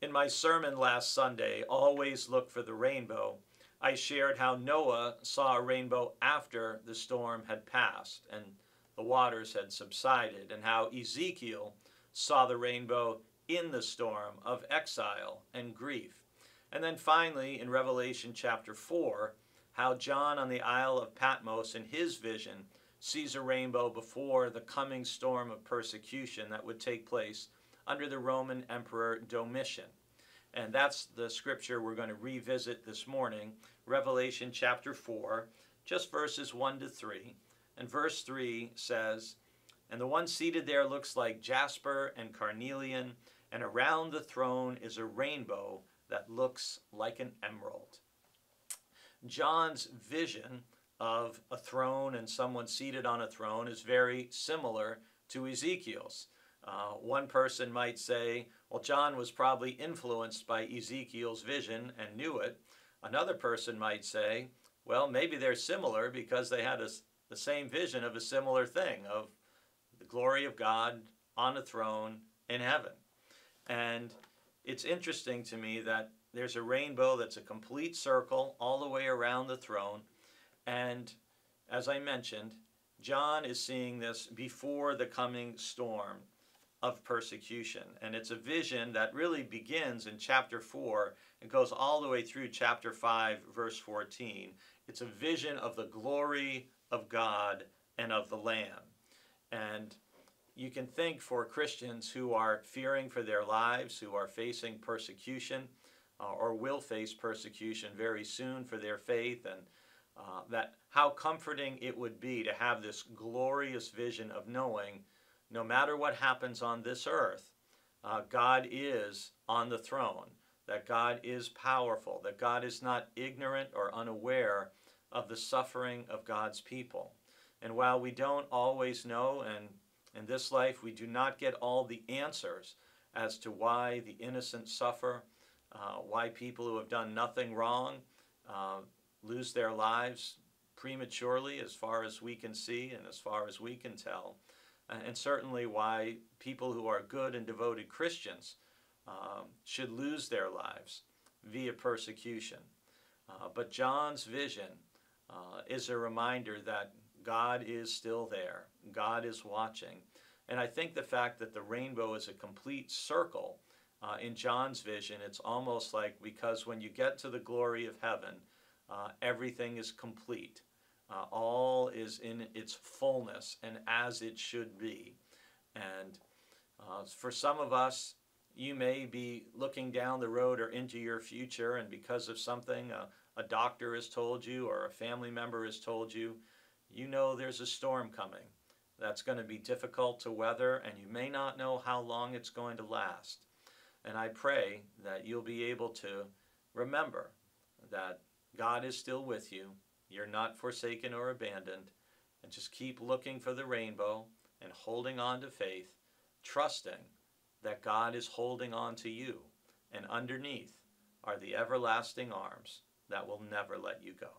In my sermon last Sunday, Always Look for the Rainbow, I shared how Noah saw a rainbow after the storm had passed and the waters had subsided, and how Ezekiel saw the rainbow in the storm of exile and grief. And then finally, in Revelation chapter 4, how John on the Isle of Patmos in his vision sees a rainbow before the coming storm of persecution that would take place under the Roman Emperor Domitian. And that's the scripture we're going to revisit this morning, Revelation chapter 4, just verses 1 to 3. And verse 3 says, "And the one seated there looks like jasper and carnelian, and around the throne is a rainbow that looks like an emerald." John's vision of a throne and someone seated on a throne is very similar to Ezekiel's. One person might say, well, John was probably influenced by Ezekiel's vision and knew it. Another person might say, well, maybe they're similar because they had the same vision of a similar thing, of the glory of God on a throne in heaven. And it's interesting to me that there's a rainbow that's a complete circle all the way around the throne. And as I mentioned, John is seeing this before the coming storm of persecution. And it's a vision that really begins in chapter 4 and goes all the way through chapter 5, verse 14. It's a vision of the glory of God and of the Lamb. And you can think for Christians who are fearing for their lives, who are facing persecution, or will face persecution very soon for their faith, and that how comforting it would be to have this glorious vision of knowing no matter what happens on this earth, God is on the throne, that God is powerful, that God is not ignorant or unaware of the suffering of God's people. And while we don't always know, and in this life we do not get all the answers as to why the innocent suffer, why people who have done nothing wrong lose their lives prematurely as far as we can see and as far as we can tell, and certainly why people who are good and devoted Christians should lose their lives via persecution. But John's vision is a reminder that God is still there. God is watching. And I think the fact that the rainbow is a complete circle in John's vision, it's almost like, because when you get to the glory of heaven, everything is complete. All is in its fullness and as it should be. And for some of us, you may be looking down the road or into your future, and because of something a doctor has told you or a family member has told you, you know there's a storm coming that's going to be difficult to weather, and you may not know how long it's going to last. And I pray that you'll be able to remember that God is still with you. You're not forsaken or abandoned. And just keep looking for the rainbow and holding on to faith, trusting that God is holding on to you. And underneath are the everlasting arms that will never let you go.